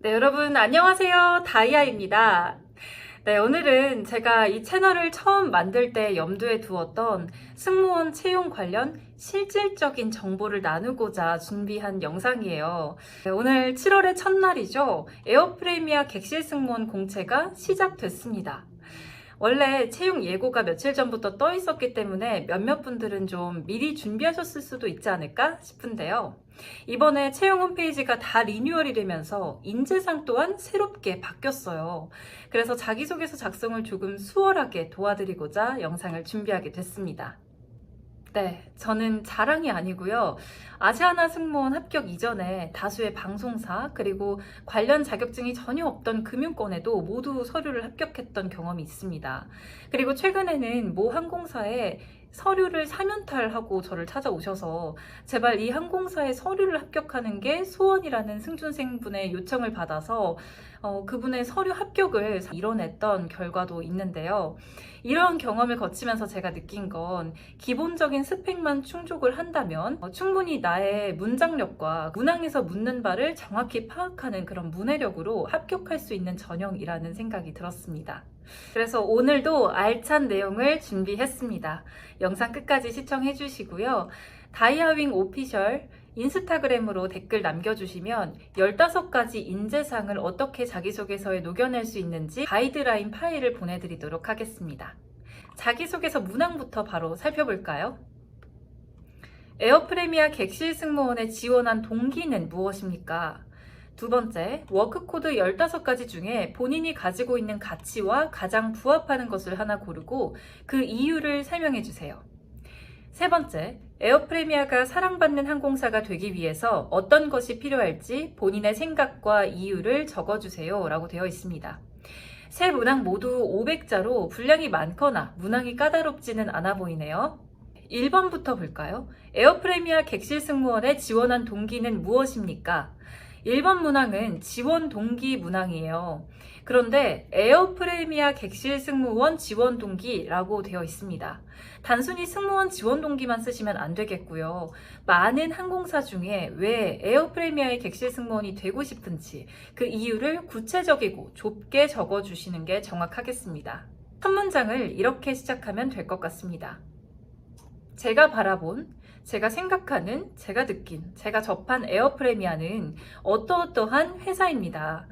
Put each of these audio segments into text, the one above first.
네, 여러분 안녕하세요. 다이아입니다. 네, 오늘은 제가 이 채널을 처음 만들 때 염두에 두었던 승무원 채용 관련 실질적인 정보를 나누고자 준비한 영상이에요. 네, 오늘 7월의 첫날이죠. 에어프레미아 객실 승무원 공채가 시작됐습니다. 원래 채용 예고가 며칠 전부터 떠 있었기 때문에 몇몇 분들은 좀 미리 준비하셨을 수도 있지 않을까 싶은데요. 이번에 채용 홈페이지가 다 리뉴얼이 되면서 인재상 또한 새롭게 바뀌었어요. 그래서 자기소개서 작성을 조금 수월하게 도와드리고자 영상을 준비하게 됐습니다. 네, 저는 자랑이 아니고요. 아시아나 승무원 합격 이전에 다수의 방송사 그리고 관련 자격증이 전혀 없던 금융권에도 모두 서류를 합격했던 경험이 있습니다. 그리고 최근에는 모 항공사에 서류를 사면탈하고 저를 찾아오셔서 제발 이 항공사에 서류를 합격하는 게 소원이라는 승준생분의 요청을 받아서 그분의 서류 합격을 이뤄냈던 결과도 있는데요. 이런 경험을 거치면서 제가 느낀 건 기본적인 스펙만 충족을 한다면 충분히 나의 문장력과 문항에서 묻는 바를 정확히 파악하는 그런 문해력으로 합격할 수 있는 전형이라는 생각이 들었습니다. 그래서 오늘도 알찬 내용을 준비했습니다. 영상 끝까지 시청해 주시고요. 다이아윙 오피셜 인스타그램으로 댓글 남겨주시면 15가지 인재상을 어떻게 자기소개서에 녹여낼 수 있는지 가이드라인 파일을 보내드리도록 하겠습니다. 자기소개서 문항부터 바로 살펴볼까요? 에어프레미아 객실 승무원에 지원한 동기는 무엇입니까? 두 번째, 워크코드 15가지 중에 본인이 가지고 있는 가치와 가장 부합하는 것을 하나 고르고 그 이유를 설명해 주세요. 세 번째, 에어프레미아가 사랑받는 항공사가 되기 위해서 어떤 것이 필요할지 본인의 생각과 이유를 적어주세요 라고 되어 있습니다. 세 문항 모두 500자로 분량이 많거나 문항이 까다롭지는 않아 보이네요. 1번부터 볼까요? 에어프레미아 객실 승무원에 지원한 동기는 무엇입니까? 1번 문항은 지원 동기 문항이에요. 그런데 에어프레미아 객실 승무원 지원 동기라고 되어 있습니다. 단순히 승무원 지원 동기만 쓰시면 안 되겠고요. 많은 항공사 중에 왜 에어프레미아의 객실 승무원이 되고 싶은지 그 이유를 구체적이고 좁게 적어주시는 게 정확하겠습니다. 첫 문장을 이렇게 시작하면 될 것 같습니다. 제가 바라본, 제가 생각하는, 제가 느낀, 제가 접한 에어프레미아는 어떠어떠한 회사입니다.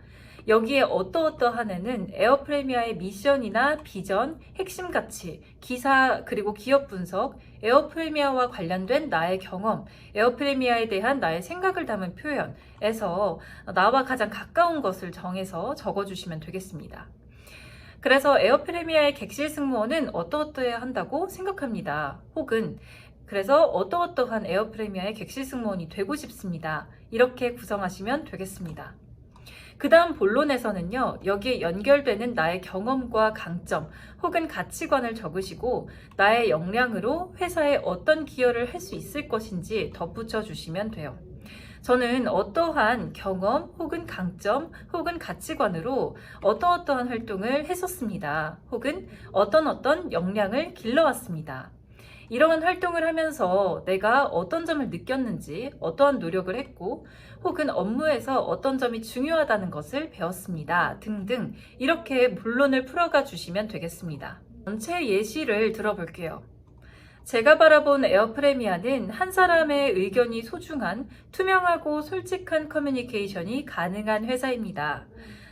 여기에 어떠어떠한에는 에어프레미아의 미션이나 비전, 핵심 가치, 기사 그리고 기업 분석, 에어프레미아와 관련된 나의 경험, 에어프레미아에 대한 나의 생각을 담은 표현에서 나와 가장 가까운 것을 정해서 적어주시면 되겠습니다. 그래서 에어프레미아의 객실 승무원은 어떠어떠해야 한다고 생각합니다. 혹은 그래서 어떠어떠한 에어프레미아의 객실 승무원이 되고 싶습니다. 이렇게 구성하시면 되겠습니다. 그 다음 본론에서는요, 여기에 연결되는 나의 경험과 강점 혹은 가치관을 적으시고 나의 역량으로 회사에 어떤 기여를 할 수 있을 것인지 덧붙여 주시면 돼요. 저는 어떠한 경험 혹은 강점 혹은 가치관으로 어떠어떠한 활동을 했었습니다. 혹은 어떤 역량을 길러왔습니다. 이러한 활동을 하면서 내가 어떤 점을 느꼈는지, 어떠한 노력을 했고, 혹은 업무에서 어떤 점이 중요하다는 것을 배웠습니다. 등등 이렇게 본론을 풀어가 주시면 되겠습니다. 전체 예시를 들어볼게요. 제가 바라본 에어프레미아는 한 사람의 의견이 소중한, 투명하고 솔직한 커뮤니케이션이 가능한 회사입니다.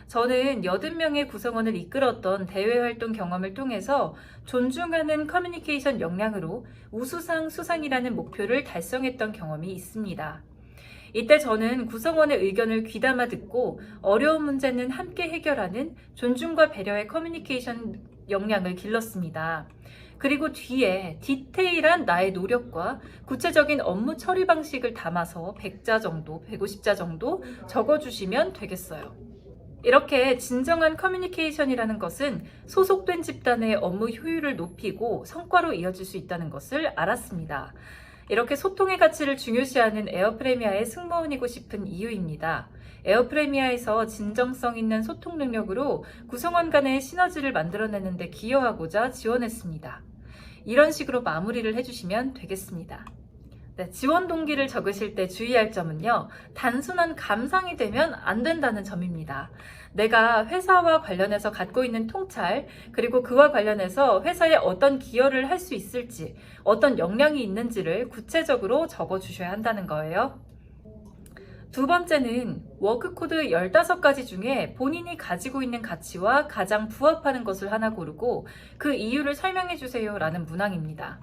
저는 80명의 구성원을 이끌었던 대외 활동 경험을 통해서 존중하는 커뮤니케이션 역량으로 우수상 수상이라는 목표를 달성했던 경험이 있습니다. 이때 저는 구성원의 의견을 귀담아 듣고 어려운 문제는 함께 해결하는 존중과 배려의 커뮤니케이션 역량을 길렀습니다. 그리고 뒤에 디테일한 나의 노력과 구체적인 업무 처리 방식을 담아서 100자 정도, 150자 정도 적어주시면 되겠어요. 이렇게 진정한 커뮤니케이션이라는 것은 소속된 집단의 업무 효율을 높이고 성과로 이어질 수 있다는 것을 알았습니다. 이렇게 소통의 가치를 중요시하는 에어프레미아의 승무원이고 싶은 이유입니다. 에어프레미아에서 진정성 있는 소통 능력으로 구성원 간의 시너지를 만들어내는 데 기여하고자 지원했습니다. 이런 식으로 마무리를 해주시면 되겠습니다. 네, 지원 동기를 적으실 때 주의할 점은요, 단순한 감상이 되면 안 된다는 점입니다. 내가 회사와 관련해서 갖고 있는 통찰, 그리고 그와 관련해서 회사에 어떤 기여를 할 수 있을지, 어떤 역량이 있는지를 구체적으로 적어주셔야 한다는 거예요. 두 번째는 워크코드 15가지 중에 본인이 가지고 있는 가치와 가장 부합하는 것을 하나 고르고 그 이유를 설명해 주세요 라는 문항입니다.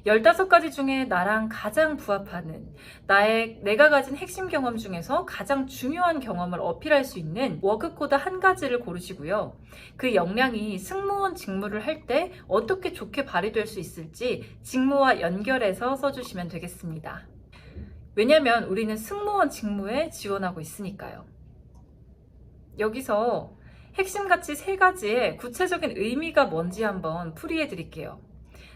15가지 중에 나랑 가장 부합하는, 내가 가진 핵심 경험 중에서 가장 중요한 경험을 어필할 수 있는 워크코드 한 가지를 고르시고요. 그 역량이 승무원 직무를 할 때 어떻게 좋게 발휘될 수 있을지 직무와 연결해서 써주시면 되겠습니다. 왜냐면 우리는 승무원 직무에 지원하고 있으니까요. 여기서 핵심 가치 3가지의 구체적인 의미가 뭔지 한번 풀이해 드릴게요.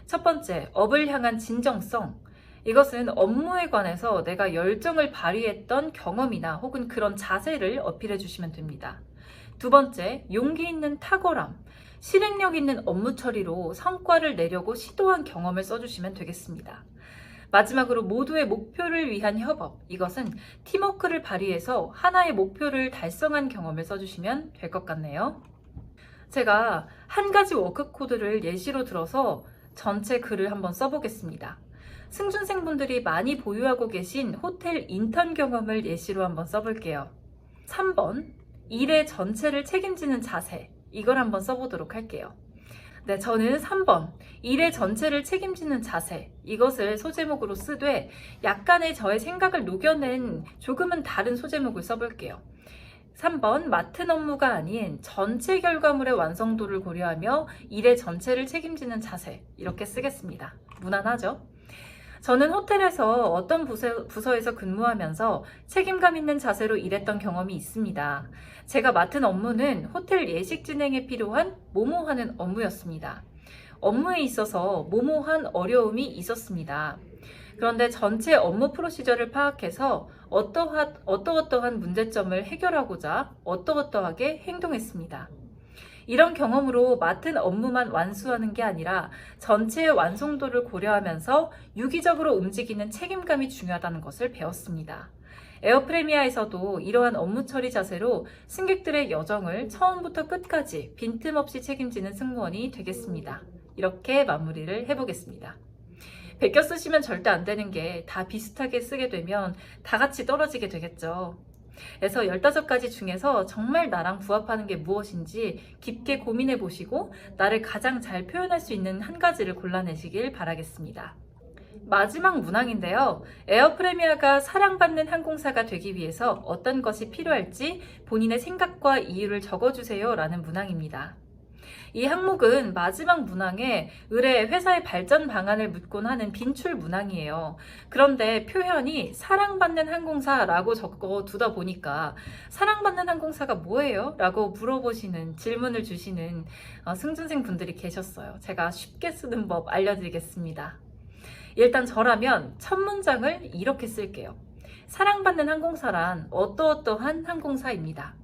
첫 번째, 업을 향한 진정성. 이것은 업무에 관해서 내가 열정을 발휘했던 경험이나 혹은 그런 자세를 어필해 주시면 됩니다. 두 번째, 용기 있는 탁월함. 실행력 있는 업무 처리로 성과를 내려고 시도한 경험을 써주시면 되겠습니다. 마지막으로 모두의 목표를 위한 협업. 이것은 팀워크를 발휘해서 하나의 목표를 달성한 경험을 써주시면 될 것 같네요. 제가 한 가지 워크코드를 예시로 들어서 전체 글을 한번 써보겠습니다. 승준생분들이 많이 보유하고 계신 호텔 인턴 경험을 예시로 한번 써볼게요. 3번, 일의 전체를 책임지는 자세. 이걸 한번 써보도록 할게요. 네, 저는 3번, 일의 전체를 책임지는 자세. 이것을 소제목으로 쓰되 약간의 저의 생각을 녹여낸 조금은 다른 소제목을 써볼게요. 3번, 맡은 업무가 아닌 전체 결과물의 완성도를 고려하며 일의 전체를 책임지는 자세. 이렇게 쓰겠습니다. 무난하죠? 저는 호텔에서 어떤 부서에서 근무하면서 책임감 있는 자세로 일했던 경험이 있습니다. 제가 맡은 업무는 호텔 예식 진행에 필요한 모모하는 업무였습니다. 업무에 있어서 모모한 어려움이 있었습니다. 그런데 전체 업무 프로시저를 파악해서 어떠한 문제점을 해결하고자 어떠하게 행동했습니다. 이런 경험으로 맡은 업무만 완수하는 게 아니라 전체의 완성도를 고려하면서 유기적으로 움직이는 책임감이 중요하다는 것을 배웠습니다. 에어프레미아에서도 이러한 업무 처리 자세로 승객들의 여정을 처음부터 끝까지 빈틈없이 책임지는 승무원이 되겠습니다. 이렇게 마무리를 해보겠습니다. 베껴 쓰시면 절대 안 되는 게 다 비슷하게 쓰게 되면 다 같이 떨어지게 되겠죠. 그래서 15가지 중에서 정말 나랑 부합하는 게 무엇인지 깊게 고민해 보시고 나를 가장 잘 표현할 수 있는 한 가지를 골라내시길 바라겠습니다. 마지막 문항인데요. 에어프레미아가 사랑받는 항공사가 되기 위해서 어떤 것이 필요할지 본인의 생각과 이유를 적어주세요 라는 문항입니다. 이 항목은 마지막 문항에 의뢰 회사의 발전 방안을 묻곤 하는 빈출 문항이에요. 그런데 표현이 사랑받는 항공사라고 적어두다 보니까 사랑받는 항공사가 뭐예요? 라고 물어보시는, 질문을 주시는 승준생 분들이 계셨어요. 제가 쉽게 쓰는 법 알려드리겠습니다. 일단 저라면 첫 문장을 이렇게 쓸게요. 사랑받는 항공사란 어떠어떠한 항공사입니다.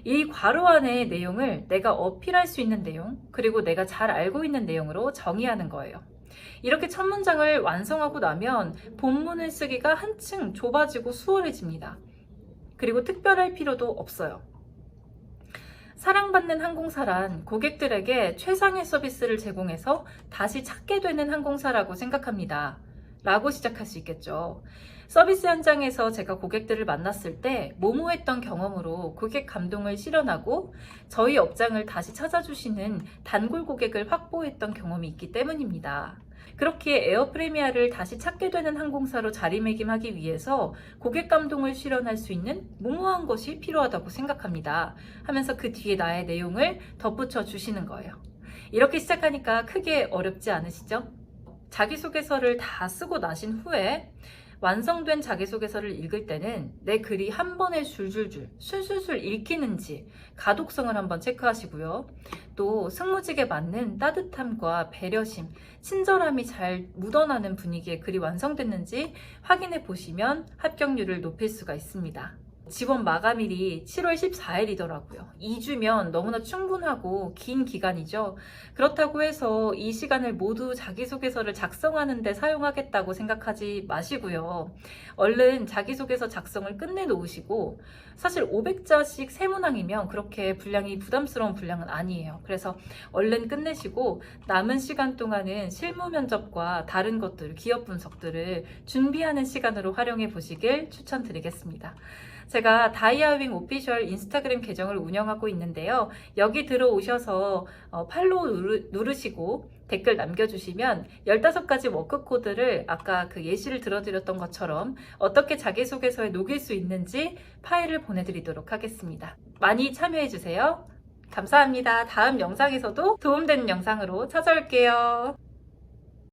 이 괄호 안의 내용을 내가 어필할 수 있는 내용, 그리고 내가 잘 알고 있는 내용으로 정의하는 거예요. 이렇게 첫 문장을 완성하고 나면 본문을 쓰기가 한층 좁아지고 수월해집니다. 그리고 특별할 필요도 없어요. 사랑받는 항공사란 고객들에게 최상의 서비스를 제공해서 다시 찾게 되는 항공사라고 생각합니다. 라고 시작할 수 있겠죠. 서비스 현장에서 제가 고객들을 만났을 때 모모했던 경험으로 고객 감동을 실현하고 저희 업장을 다시 찾아주시는 단골 고객을 확보했던 경험이 있기 때문입니다. 그렇기에 에어프레미아를 다시 찾게 되는 항공사로 자리매김하기 위해서 고객 감동을 실현할 수 있는 모모한 것이 필요하다고 생각합니다. 하면서 그 뒤에 나의 내용을 덧붙여 주시는 거예요. 이렇게 시작하니까 크게 어렵지 않으시죠? 자기소개서를 다 쓰고 나신 후에 완성된 자기소개서를 읽을 때는 내 글이 한 번에 줄줄줄 술술술 읽히는지 가독성을 한번 체크하시고요. 또 승무직에 맞는 따뜻함과 배려심, 친절함이 잘 묻어나는 분위기의 글이 완성됐는지 확인해 보시면 합격률을 높일 수가 있습니다. 지원 마감일이 7월 14일이더라고요. 2주면 너무나 충분하고 긴 기간이죠. 그렇다고 해서 이 시간을 모두 자기소개서를 작성하는 데 사용하겠다고 생각하지 마시고요. 얼른 자기소개서 작성을 끝내놓으시고, 사실 500자씩 세문항이면 그렇게 분량이 부담스러운 분량은 아니에요. 그래서 얼른 끝내시고 남은 시간 동안은 실무 면접과 다른 것들, 기업 분석들을 준비하는 시간으로 활용해 보시길 추천드리겠습니다. 제가 다이아윙 오피셜 인스타그램 계정을 운영하고 있는데요. 여기 들어오셔서 팔로우 누르시고 댓글 남겨주시면 15가지 워크코드를 아까 그 예시를 들어드렸던 것처럼 어떻게 자기소개서에 녹일 수 있는지 파일을 보내드리도록 하겠습니다. 많이 참여해주세요. 감사합니다. 다음 영상에서도 도움되는 영상으로 찾아올게요.